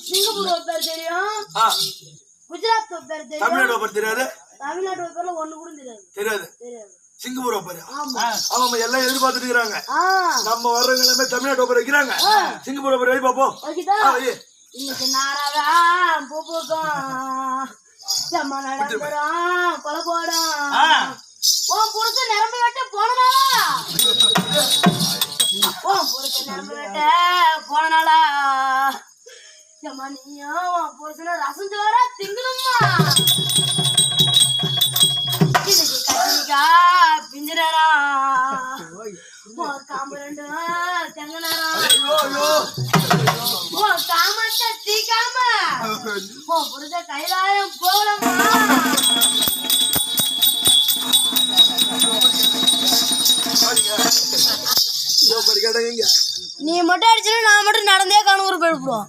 Singapore பேர் தெரியும், குஜராத் பேர் தெரியும், தமிழ்நாடு பேர் தெரியாது, தமிழ்நாட்டு பேர்ல ஒண்ணு கூட தெரியாது. சிங்கப்பூர் பேர் ஆமா எல்லாம் எதிர்பார்த்துட்டு இருக்காங்க. நம்ம வர்றவங்க எல்லாமே தமிழ்நாட்டு பேர் வைக்கிறாங்க. சிங்கப்பூர் பேர் வை பாப்போம். இன்னைக்கு நாராதா பூ பூக்கும் செம்ம நடந்துரும் கொலை போடும் உன் புருஷன் நிரம்பி வெட்ட போனனாலா உன் புருஷன் நிரம்பி வெட்ட போனனாலா செம்ம நீயும் உன் புருஷனை ரசம் சோறா திங்கணுமா இன்னைக்கு கத்திரிக்கா பிஞ்சு நேரம் உன் காம்பு ரெண்டும் தெங்க நேரம் உன் காமத்தை தீக்காம உன் புருஷ கைலாயம் போலமா நீ மட்டும் அடிச்சுன்னா நான் மட்டும் நடந்தே கணூர் போயிடுவோம்.